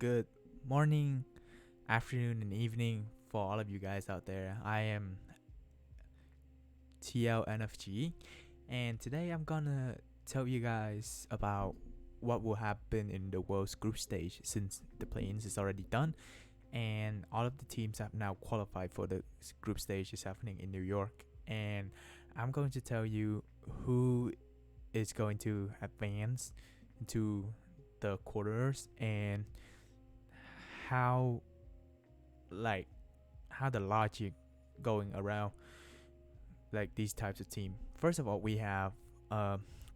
good morning, afternoon, and evening for all of you guys out there. I am TLNFG, and today I'm gonna tell you guys about what will happen in the world's group stage since the play-ins is already done, and all of the teams have now qualified for the group stage is happening in New York. And I'm going to tell you who is going to advance into the quarters and how like how the logic going around like these types of team. First of all, we have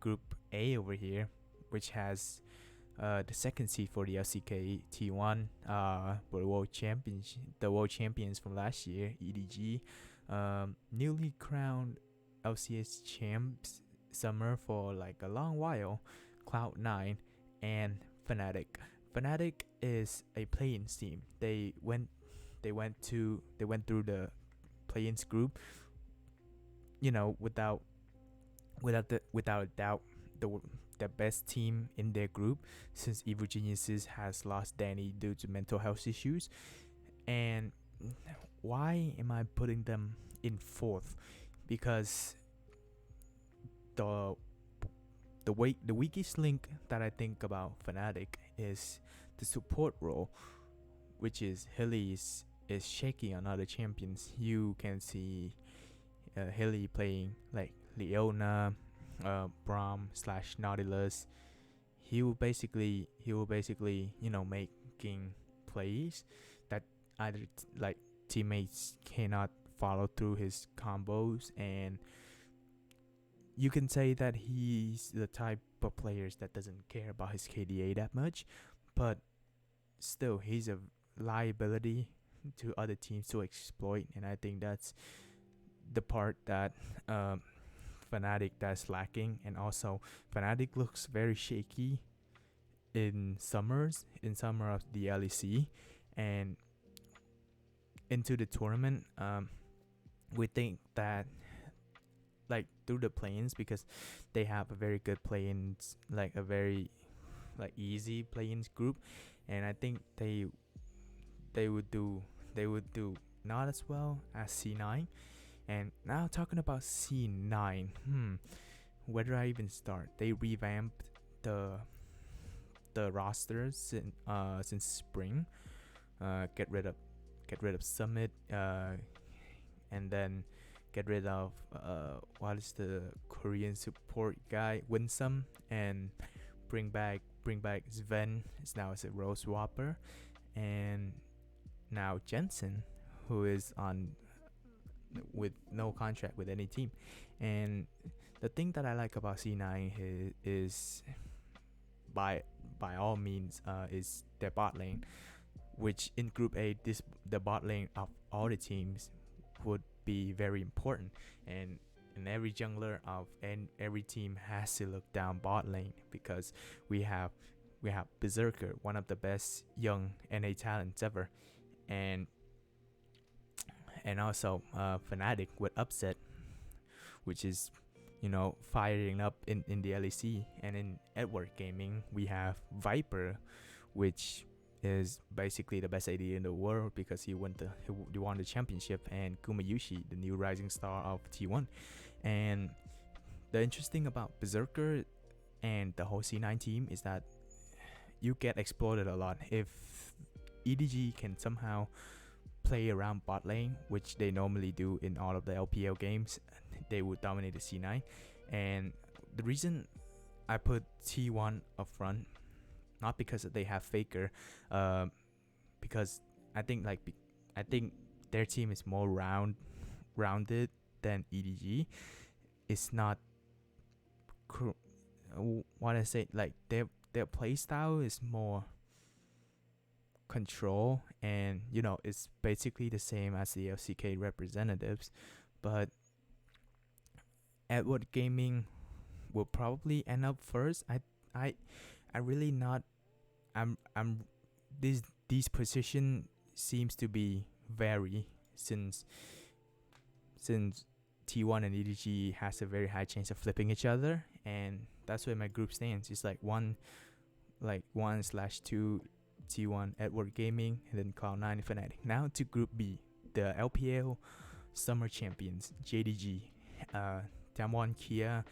group A over here, which has the second seed for the LCK T1, the world champions from last year, EDG, newly crowned LCS champs summer for like a long while, Cloud9, and Fnatic. Fnatic is a play-in team. They went through the play-ins group, without a doubt the best team in their group, since Evil Geniuses has lost Danny due to mental health issues. And why am I putting them in fourth? Because the the weakest link that I think about Fnatic is the support role, which is Hilly is shaky on other champions. You can see Hilly playing like Leona, Braum / Nautilus. He will basically making plays that either like teammates cannot follow through his combos, and you can say that he's the type of players that doesn't care about his KDA that much, but still he's a liability to other teams to exploit, and I think that's the part that Fnatic that's lacking. And also Fnatic looks very shaky in summer of the LEC, and into the tournament. We think that like through the play-ins, because they have a very good play-ins, like a very like easy play-ins group, and I think they would do not as well as C9. And now talking about C9, where do I even start? They revamped the rosters since spring. Get rid of Summit, and then get rid of what is the Korean support guy, Winsome, and bring back Sven is now as a role swapper, and now Jensen, who is on with no contract with any team. And the thing that I like about C9 is by all means is their bot lane, which in Group A, the bot lane of all the teams would be very important, and every jungler of every team has to look down bot lane, because we have Berserker, one of the best young NA talents ever, and also Fnatic with Upset, which is firing up in the LEC. And in Edward Gaming we have Viper, which is basically the best AD in the world because he won the championship, and Gumayusi, the new rising star of T1. And the interesting about Berserker and the whole C9 team is that you get exploited a lot. If EDG can somehow play around bot lane, which they normally do in all of the LPL games, they would dominate the C9. And the reason I put T1 up front, not because they have Faker, because I think their team is more rounded than EDG. It's not what I say, like their play style is more control, and it's basically the same as the LCK representatives. But Edward Gaming will probably end up first. I really not. I'm these position seems to be vary since T1 and EDG has a very high chance of flipping each other, and that's where my group stands. It's like 1/2 T1 Edward Gaming, and then Cloud9 and Fnatic. Now to Group B, the LPL Summer Champions, JDG, Damwon Kia,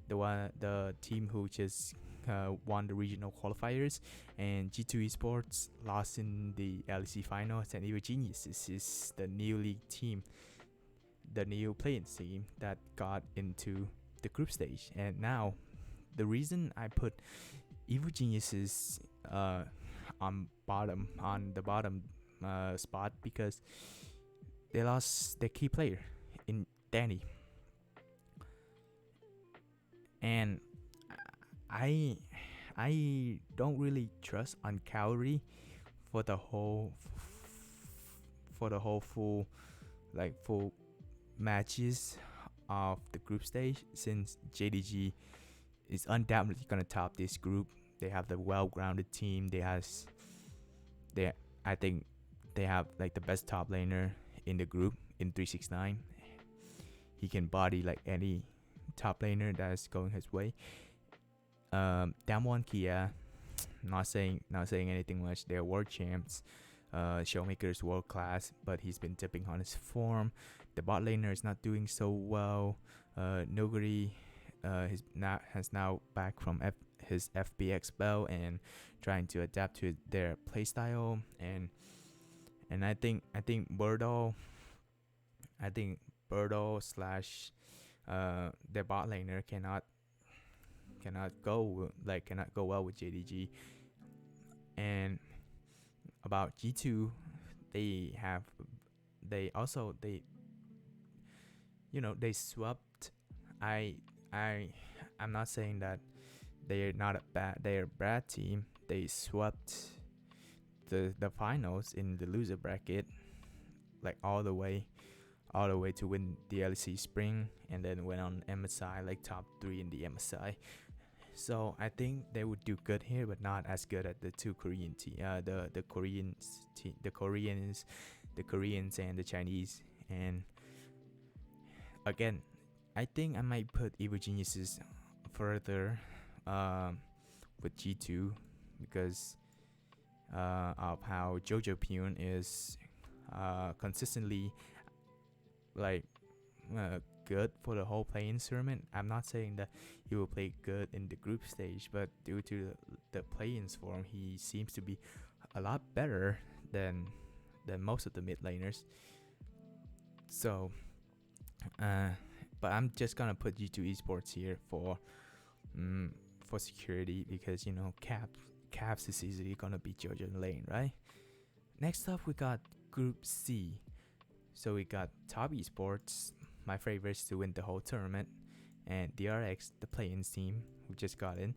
the team who just won the regional qualifiers, and G2 Esports lost in the LEC finals, and Evil Geniuses is the new league team, the new playing team that got into the group stage. And now the reason I put Evil Geniuses on the bottom spot, because they lost their key player in Danny, and I don't really trust on Cowrie for the whole full matches of the group stage, since JDG is undoubtedly gonna top this group. They have the well-grounded team. I think they have like the best top laner in the group in 369. He can body like any top laner that's going his way. Damwon Kia, not saying anything much. They're world champs. Showmaker is world class, but he's been dipping on his form. The bot laner is not doing so well. Noguri has now back from his FBX spell and trying to adapt to their playstyle, and I think Birdo slash their bot laner cannot go well with JDG. And about G2, they swept. I'm not saying that they're a bad team. They swept the finals in the loser bracket, like all the way to win the LEC Spring, and then went on MSI, like top 3 in the MSI. So I think they would do good here, but not as good as the two Korean the Koreans and the Chinese. And again, I think I might put Evil Geniuses further with G2 because of how Jojo Pyun is consistently good for the whole play-in tournament. I'm not saying that he will play good in the group stage, but due to the play-in form, he seems to be a lot better than most of the mid laners. So, but I'm just gonna put G2 Esports here for security, because Caps is easily gonna beat Jojo in lane, right? Next up, we got Group C. So we got Top Esports, my favorites to win the whole tournament, and DRX, the play-in team, who just got in,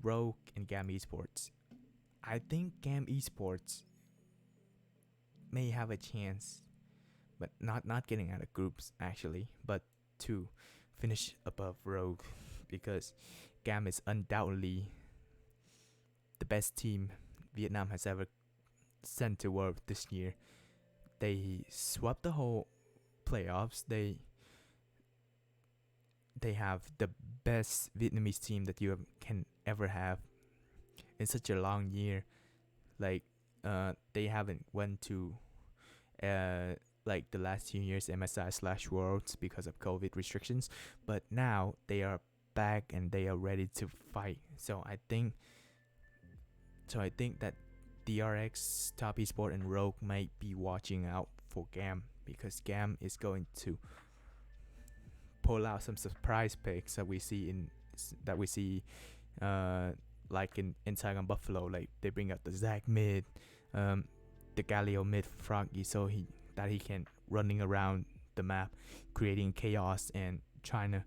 Rogue, and GAM Esports. I think GAM Esports may have a chance, but not getting out of groups actually, but to finish above Rogue, because GAM is undoubtedly the best team Vietnam has ever sent to world this year. They swept the whole playoffs. They have the best Vietnamese team that you can ever have in such a long year. Like they haven't went to like the last 2 years MSI / Worlds because of COVID restrictions, but now they are back and they are ready to fight. So I think that DRX, Top Esport, and Rogue might be watching out for GAM, because GAM is going to pull out some surprise picks that we see like in Saigon Buffalo. Like they bring out the Zac mid, the Galio mid Froggy, so he can running around the map, creating chaos and trying to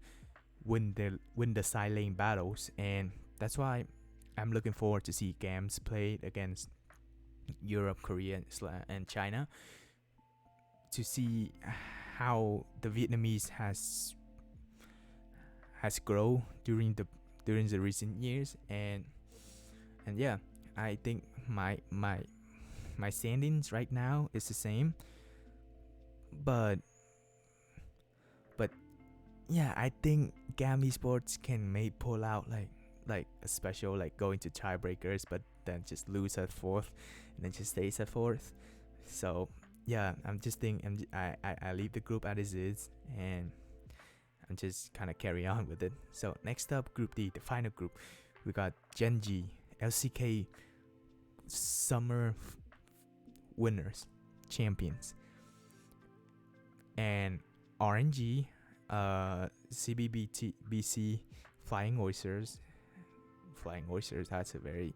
win the side lane battles. And that's why I'm looking forward to see GAMs play against Europe, Korea, and China, to see how the Vietnamese has grown during the recent years. And yeah, I think my standings right now is the same, but yeah, I think GAM Esports can may pull out like like a special like going to tiebreakers, but then just lose at fourth, and then just stays at fourth. So yeah, I'm just thinking I leave the group as it is, and I'm just kind of carry on with it. So next up, Group D, the final group, we got Genji, LCK, summer winners, champions, and RNG, CBBC, Flying Oysters. Flying Oysters. That's a very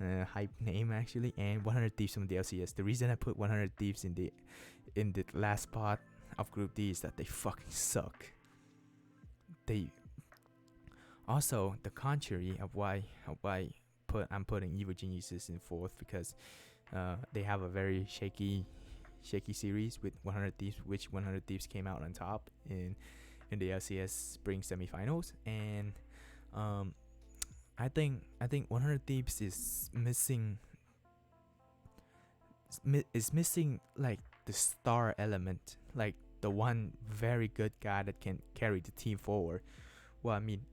hype name actually. And 100 Thieves from the LCS. The reason I put 100 Thieves in the last spot of Group D is that they fucking suck. They also, the contrary of why I'm putting Evil Geniuses in fourth, because they have a very shaky series with 100 Thieves, which 100 Thieves came out on top in the LCS spring semifinals. And I think 100 Thieves is missing like the star element, like the one very good guy that can carry the team forward. Well, I mean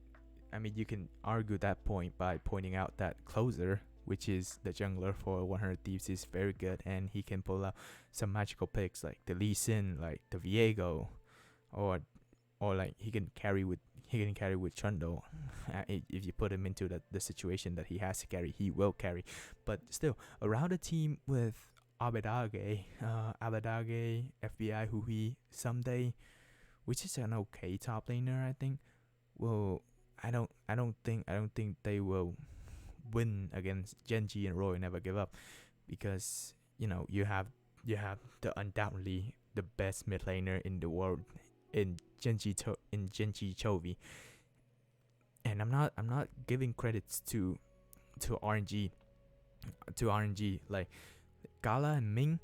you can argue that point by pointing out that Closer, which is the jungler for 100 Thieves, is very good, and he can pull out some magical picks like the Lee Sin, like the Viego, or like he can carry with Chundo. If you put him into the situation that he has to carry, he will carry. But still, around the team with Abadage, FBI, Hui, Someday, which is an okay top laner, I think. Well, I don't think they will win against Genji and Roy Never Give Up, because you have the undoubtedly the best mid laner in the world in Genji Chovy. And I'm not giving credits to RNG. Like Gala and Ming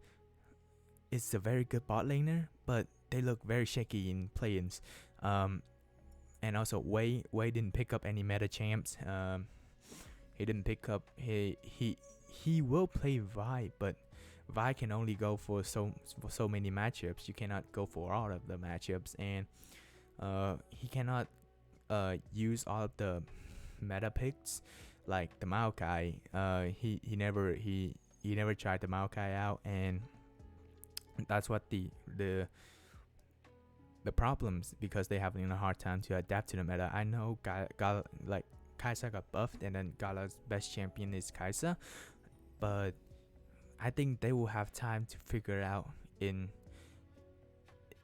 is a very good bot laner, but they look very shaky in play-ins. And also Wei didn't pick up any meta champs. He didn't pick up he will play Vi, but Vi can only go for so many matchups. You cannot go for all of the matchups, and he cannot use all of the meta picks like the Maokai. He never tried the Maokai out, and that's what the problems, because they having a hard time to adapt to the meta. I know like Kai'Sa got buffed, and then Gala's best champion is Kai'Sa, but I think they will have time to figure out in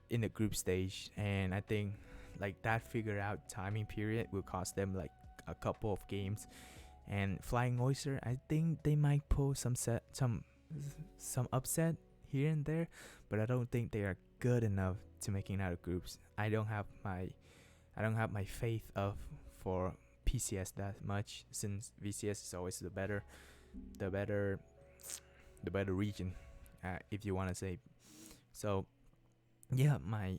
the group stage, and I think like that figure out timing period will cost them like a couple of games. And Flying Oyster, I think they might pull some upset here and there, but I don't think they are good enough to making out of groups. I don't have my faith for PCS that much, since VCS is always the better region, if you want to say. So yeah, my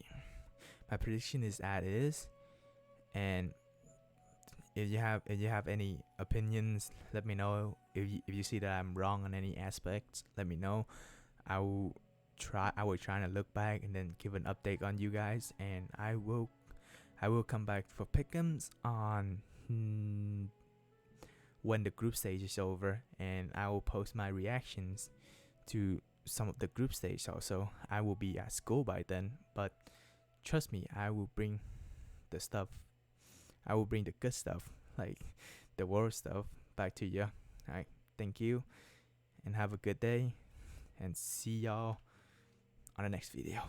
prediction is as is, and if you have any opinions, let me know. If you see that I'm wrong on any aspects, let me know. I will try to look back and then give an update on you guys, and I will come back for pick'ems on when the group stage is over, and I will post my reactions to some of the group stage also. I will be at school by then, but trust me, I will bring the good stuff, like the world stuff, back to you. Alright, thank you, and have a good day, and see y'all on the next video.